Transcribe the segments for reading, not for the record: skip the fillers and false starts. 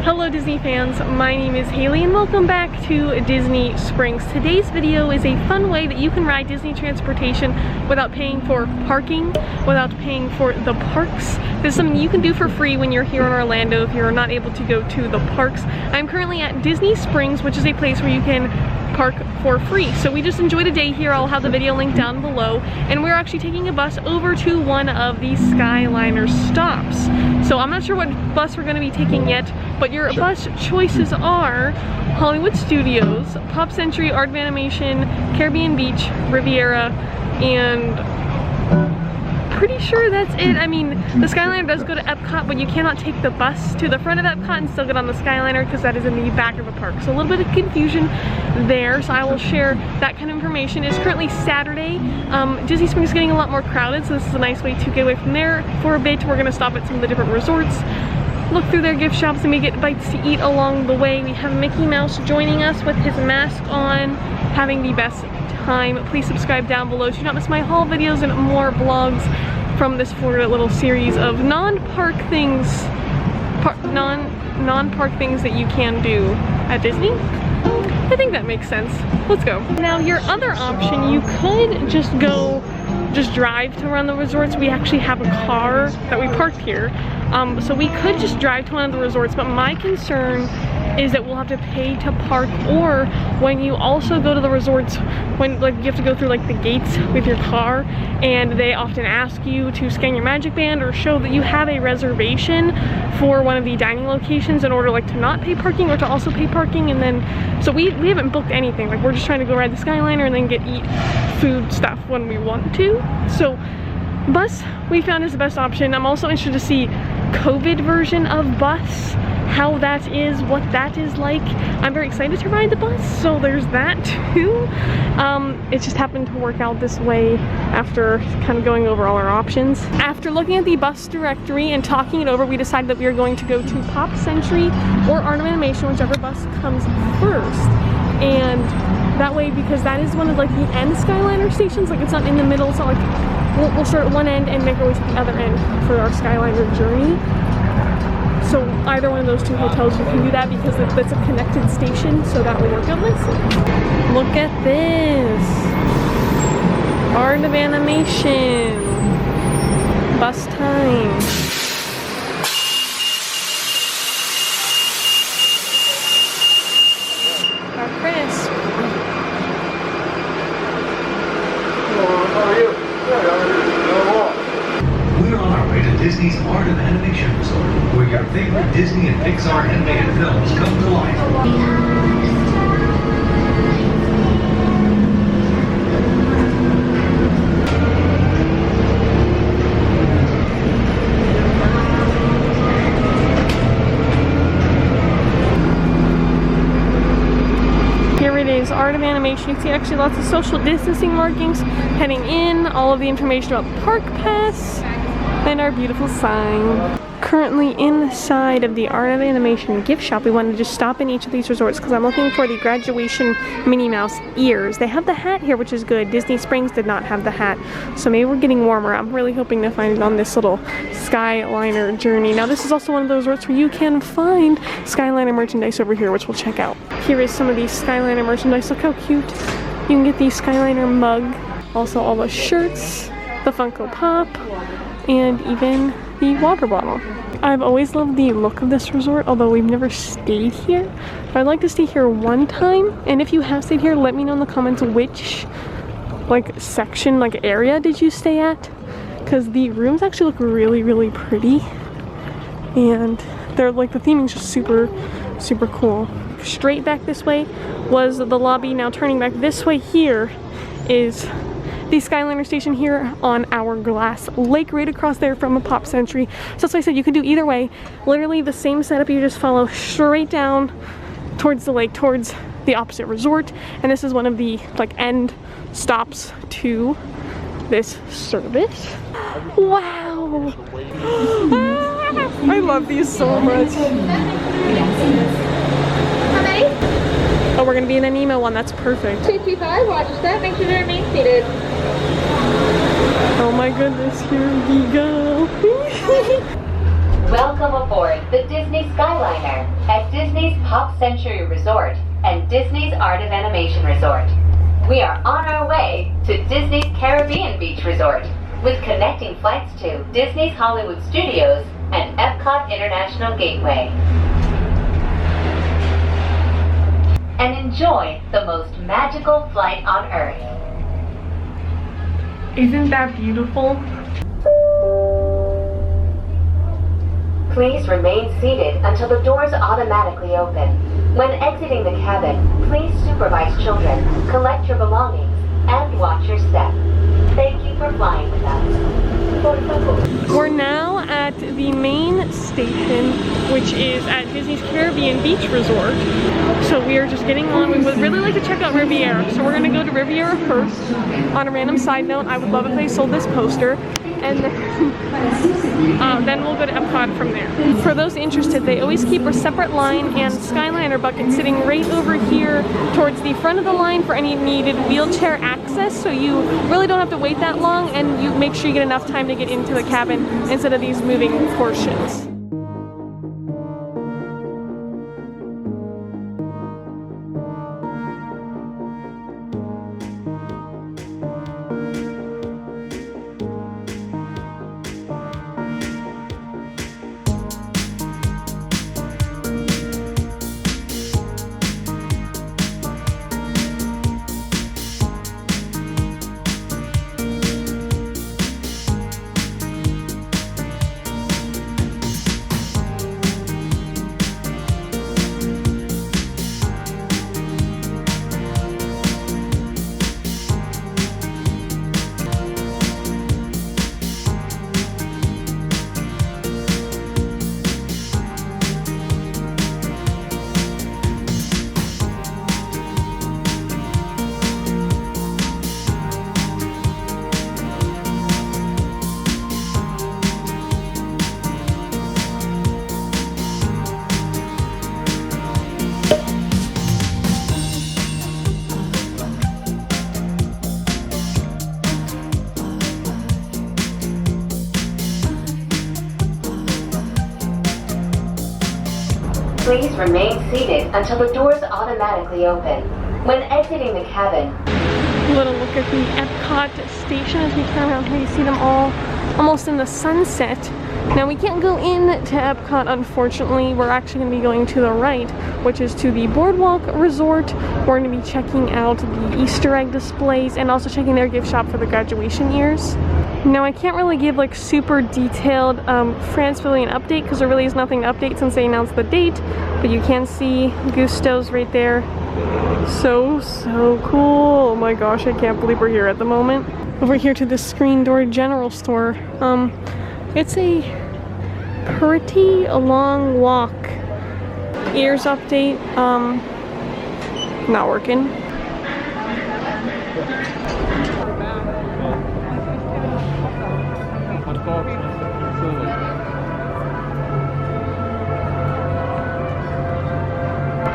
Hello Disney fans, my name is Hailey and welcome back to Disney Springs. Today's video is a fun way that you can ride Disney transportation without paying for parking, without paying for the parks. This is something you can do for free when you're here in Orlando if you're not able to go to the parks. I'm currently at Disney Springs, which is a place where you can park for free. So we just enjoyed a day here. I'll have the video link down below, and we're actually taking a bus over to one of the Skyliner stops. So I'm not sure what bus we're going to be taking yet, but your bus choices are Hollywood Studios, Pop Century, Art of Animation, Caribbean Beach, Riviera, and pretty sure that's it. I mean, the Skyliner does go to Epcot, but you cannot take the bus to the front of Epcot and still get on the Skyliner because that is in the back of the park. So a little bit of confusion there, so I will share that kind of information. It's currently Saturday. Disney Springs is getting a lot more crowded, so this is a nice way to get away from there for a bit. We're going to stop at some of the different resorts, look through their gift shops, and we get bites to eat along the way. We have Mickey Mouse joining us with his mask on, having the best time. Please subscribe down below to not miss my haul videos and more vlogs from this Florida little series of non-park things, non-park things that you can do at Disney. I think that makes sense. Let's go. Now your other option, you could just drive to one of the resorts. We actually have a car that we parked here. So we could just drive to one of the resorts, but my concern is that we'll have to pay to park, or when you also go to the resorts, when like you have to go through like the gates with your car, and they often ask you to scan your magic band or show that you have a reservation for one of the dining locations in order like to not pay parking or to also pay parking. And then so we haven't booked anything, like we're just trying to go ride the Skyliner and then eat food stuff when we want to. So bus we found is the best option. I'm also interested to see COVID version of bus, how that is, what that is like. I'm very excited to ride the bus, so there's that too. It just happened to work out this way after kind of going over all our options. After looking at the bus directory and talking it over, we decided that we are going to go to Pop Century or Art of Animation, whichever bus comes first. And that way, because that is one of like the end Skyliner stations, like it's not in the middle, it's not like we'll start at one end and make our way to the other end for our Skyliner journey. So either one of those two hotels, you can do that because that's a connected station, so that will work out nicely. Look at this. Art of Animation. Bus time. Our crisp. Hello, how are you? We're on our way to Disney's Art of Animation Resort, where your favorite Disney and Pixar animated films come to life. Here it is, Art of Animation. You can see actually lots of social distancing markings heading in, all of the information about the park pass, and our beautiful sign. Currently inside of the Art of Animation gift shop, we wanted to just stop in each of these resorts because I'm looking for the graduation Minnie Mouse ears. They have the hat here, which is good. Disney Springs did not have the hat, so maybe we're getting warmer. I'm really hoping to find it on this little Skyliner journey. Now this is also one of those resorts where you can find Skyliner merchandise over here, which we'll check out. Here is some of the Skyliner merchandise. Look how cute. You can get the Skyliner mug, also all the shirts, the Funko Pop, and even the water bottle. I've always loved the look of this resort, although we've never stayed here. But I'd like to stay here one time, and if you have stayed here, let me know in the comments which like section, like area did you stay at, because the rooms actually look really, really pretty, and they're like the theming's just super, super cool. Straight back this way was the lobby. Now turning back this way here is the Skyliner station here on Hourglass Lake, right across there from a Pop Century. So that's why I said you can do either way. Literally the same setup, you just follow straight down towards the lake, towards the opposite resort. And this is one of the like end stops to this service. Wow! I love these so much. Oh, we're gonna be in an emo one. That's perfect. 225, watch your step, make sure to remain seated. Oh my goodness, here we go. Welcome aboard the Disney Skyliner. Pop Century Resort and Disney's Art of Animation Resort. We are on our way to Disney's Caribbean Beach Resort with connecting flights to Disney's Hollywood Studios and Epcot International Gateway. And enjoy the most magical flight on Earth. Isn't that beautiful? Please remain seated until the doors automatically open. When exiting the cabin, please supervise children, collect your belongings, and watch your step. Thank you for flying with us. We're now at the main station, which is at Disney's Caribbean Beach Resort. So we are just getting on. We would really like to check out Riviera. So we're gonna go to Riviera first. On a random side note, I would love if they sold this poster. And then we'll go to Epcot from there. For those interested, they always keep a separate line and Skyliner bucket sitting right over here towards the front of the line for any needed wheelchair access, so you really don't have to wait that long and you make sure you get enough time to get into the cabin instead of these moving portions. Please remain seated until the doors automatically open. When exiting the cabin, A little look at the Epcot station as we turn around here. You see them all almost in the sunset. Now we can't go in to Epcot, unfortunately. We're actually going to be going to the right, which is to the Boardwalk Resort. We're going to be checking out the Easter egg displays and also checking their gift shop for the graduation years. Now I can't really give like super detailed France Pavilion update because there really is nothing to update since they announced the date, but you can see Gusto's right there. So cool. Oh my gosh, I can't believe we're here at the moment. Over here to the Screen Door General Store. It's a pretty long walk. Ears update, not working.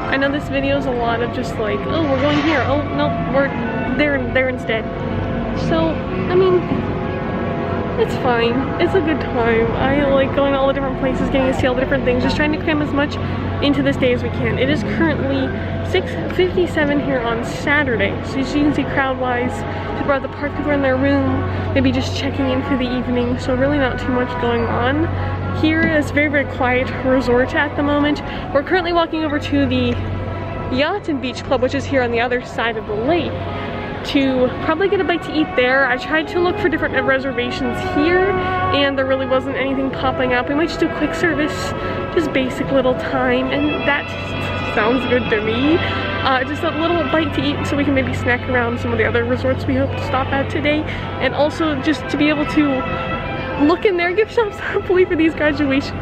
I know this video is a lot of just like, oh, we're going here. Oh, no, we're there instead. So, I mean, it's fine. It's a good time. I like going to all the different places, getting to see all the different things, just trying to cram as much into this day as we can. It is currently 6:57 here on Saturday. So as you can see, crowd-wise, people are at the park, people are in their room, maybe just checking in for the evening. So really not too much going on. Here is very, very quiet resort at the moment. We're currently walking over to the Yacht and Beach Club, which is here on the other side of the lake, to probably get a bite to eat there. I tried to look for different reservations here and there really wasn't anything popping up. We might just do quick service, just basic little time, and that sounds good to me. Just a little bite to eat so we can maybe snack around some of the other resorts we hope to stop at today, and also just to be able to look in their gift shops hopefully for these graduation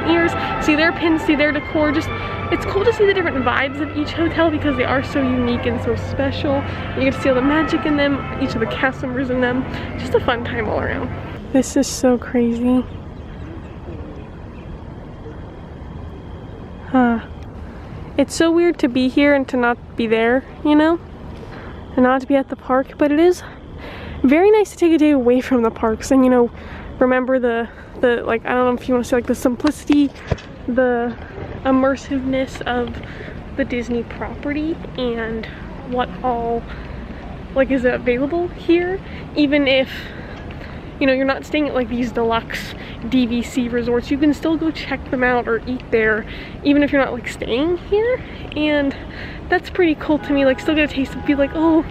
years, see their pins, see their decor. Just, it's cool to see the different vibes of each hotel because they are so unique and so special. You get to see all the magic in them, each of the cast members in them. Just a fun time all around. This is so crazy. It's so weird to be here and to not be there, you know? And not to be at the park, but it is very nice to take a day away from the parks and, you know, remember the like, I don't know if you want to say like the simplicity, the immersiveness of the Disney property and what all like is available here, even if you know you're not staying at like these deluxe DVC resorts. You can still go check them out or eat there even if you're not like staying here, and that's pretty cool to me. Like still get a taste of, be like, oh,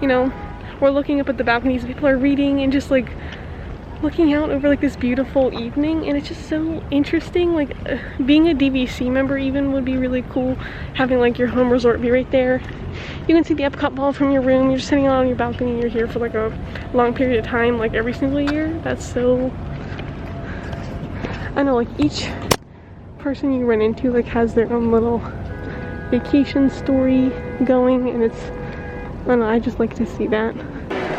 you know, we're looking up at the balconies, people are reading and just like looking out over like this beautiful evening, and it's just so interesting. Like being a DVC member even would be really cool, having like your home resort be right there. You can see the Epcot ball from your room. You're just sitting out on your balcony, you're here for like a long period of time, like every single year. That's so, I know, like each person you run into like has their own little vacation story going, and it's, I don't know, I just like to see that.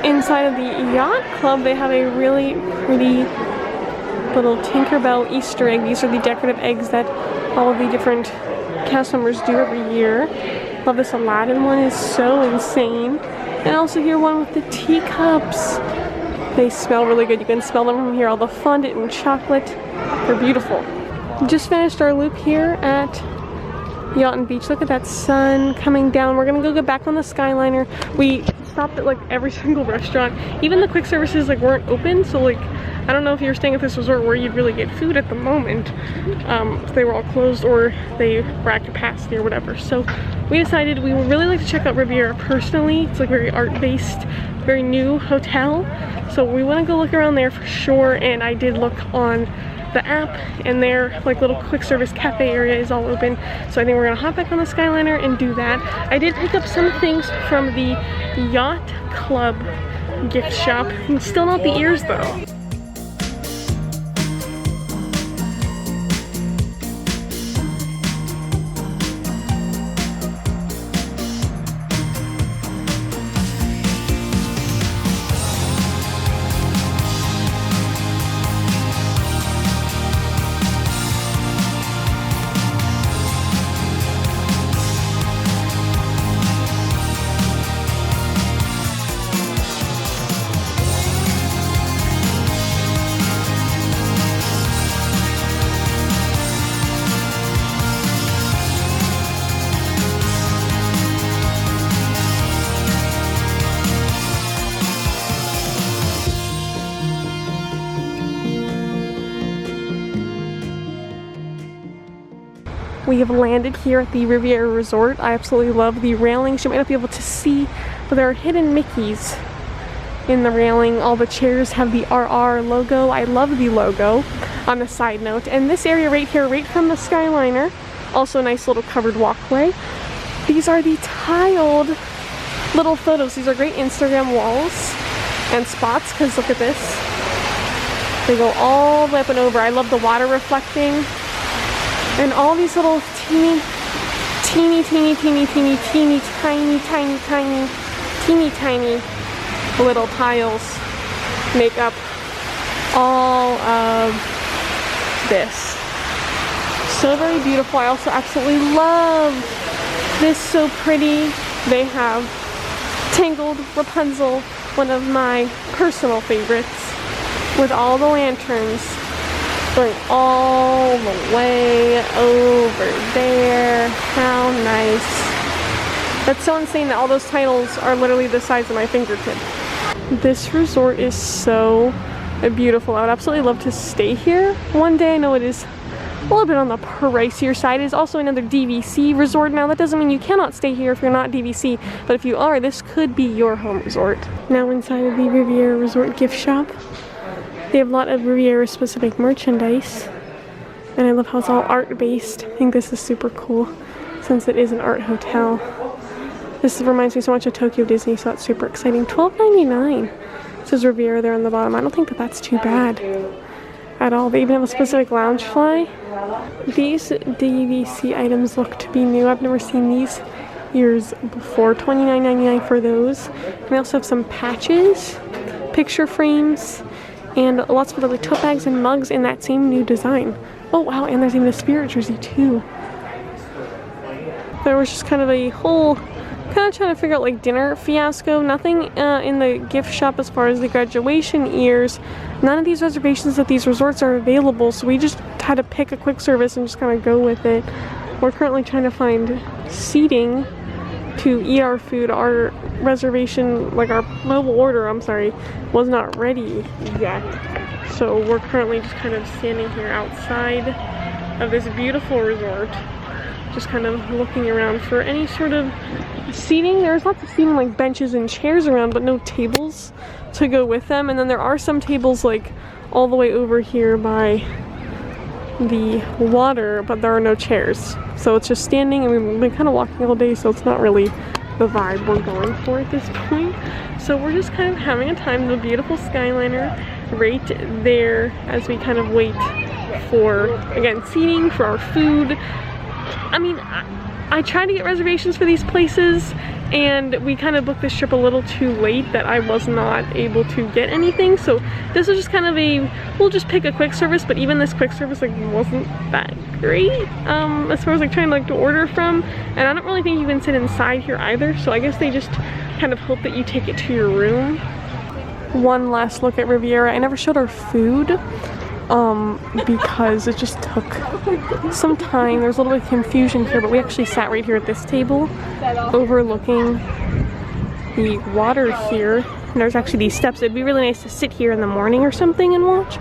Inside of the Yacht Club, they have a really pretty little Tinkerbell Easter egg. These are the decorative eggs that all of the different cast members do every year. Love this Aladdin one, is so insane. And also here one with the teacups. They smell really good. You can smell them from here. All the fondant and chocolate. They're beautiful. Just finished our loop here at Yacht and Beach. Look at that sun coming down. We're gonna go get back on the Skyliner. We stopped at like every single restaurant. Even the quick services like weren't open, so like I don't know if you're staying at this resort where you'd really get food at the moment. They were all closed or they were at capacity or whatever. So we decided we would really like to check out Riviera personally. It's like very art-based, very new hotel. So we want to go look around there for sure, and I did look on the app and their like little quick service cafe area is all open, so I think we're gonna hop back on the Skyliner and do that. I did pick up some things from the Yacht Club gift shop. Still not the ears though. We have landed here at the Riviera Resort. I absolutely love the railings. You might not be able to see, but there are hidden Mickeys in the railing. All the chairs have the RR logo. I love the logo, on a side note. And this area right here, right from the Skyliner, also a nice little covered walkway. These are the tiled little photos. These are great Instagram walls and spots, because look at this. They go all the way up and over. I love the water reflecting. And all these little teeny tiny little tiles make up all of this. So very beautiful. I also absolutely love this, so pretty. They have Tangled Rapunzel, one of my personal favorites, with all the lanterns going all the way over there. How nice. That's so insane that all those titles are literally the size of my fingertip. This resort is so beautiful. I would absolutely love to stay here one day. I know it is a little bit on the pricier side. It is also another DVC resort. Now that doesn't mean you cannot stay here if you're not DVC, but if you are, this could be your home resort. Now inside of the Riviera Resort gift shop, they have a lot of Riviera specific merchandise, and I love how it's all art based. I think this is super cool since it is an art hotel. This reminds me so much of Tokyo Disney, so that's super exciting. $12.99. It says Riviera there on the bottom. I don't think that that's too bad at all. They even have a specific lounge fly. These DVC items look to be new. I've never seen these years before. $29.99 for those. And they also have some patches, picture frames, and lots of other tote bags and mugs in that same new design. Oh wow, and there's even a Spirit jersey too. There was just kind of a whole, kind of trying to figure out like dinner fiasco. Nothing in the gift shop as far as the graduation years. None of these reservations at these resorts are available, so we just had to pick a quick service and just kind of go with it. We're currently trying to find seating to eat our food. Our reservation, like our mobile order, I'm sorry, was not ready yet. So we're currently just kind of standing here outside of this beautiful resort, just kind of looking around for any sort of seating. There's lots of seating, like benches and chairs around, but no tables to go with them. And then there are some tables like all the way over here by the water, but there are no chairs. So it's just standing, and we've been kind of walking all day, so it's not really the vibe we're going for at this point. So we're just kind of having a time in the beautiful Skyliner right there as we kind of wait for, again, seating, for our food. I mean, I tried to get reservations for these places, and we kind of booked this trip a little too late that I was not able to get anything. So this was just kind of a, we'll just pick a quick service, but even this quick service like wasn't that great as far as like trying like to order from. And I don't really think you can sit inside here either, so I guess they just kind of hope that you take it to your room. One last look at Riviera. I never showed our food because it just took some time. There's a little bit of confusion here, but we actually sat right here at this table overlooking the water here. And there's actually these steps. It'd be really nice to sit here in the morning or something and watch,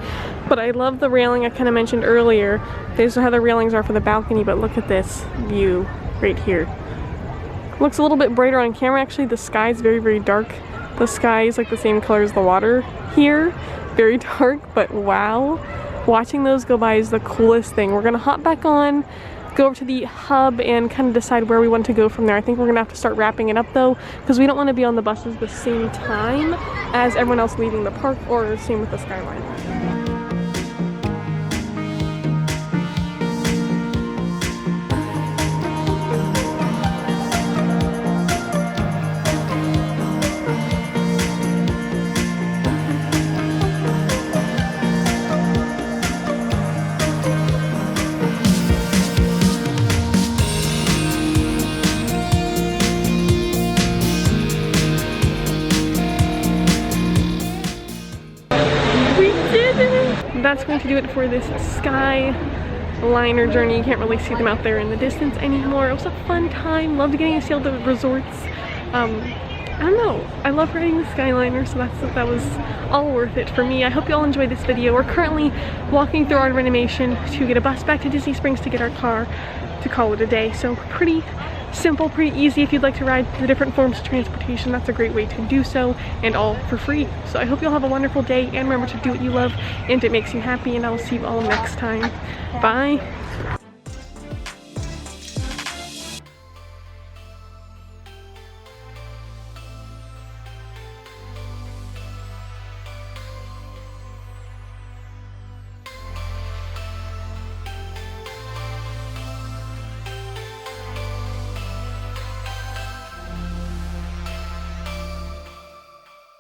but I love the railing I kind of mentioned earlier. These are how the railings are for the balcony, but look at this view right here. Looks a little bit brighter on camera. Actually, the sky is very, very dark. The sky is like the same color as the water here. Very dark, but wow. Watching those go by is the coolest thing. We're gonna hop back on, go over to the hub, and kind of decide where we want to go from there. I think we're gonna have to start wrapping it up though, because we don't want to be on the buses the same time as everyone else leaving the park, or same with the Skyliner. That's going to do it for this Skyliner journey. You can't really see them out there in the distance anymore. It was a fun time. Loved getting to see all the resorts. I don't know. I love riding the Skyliner, so that was all worth it for me. I hope you all enjoyed this video. We're currently walking through Art of Animation to get a bus back to Disney Springs to get our car to call it a day. So pretty simple, pretty easy. If you'd like to ride the different forms of transportation, that's a great way to do so, and all for free. So I hope you all have a wonderful day, and remember to do what you love and it makes you happy, and I will see you all next time. Bye.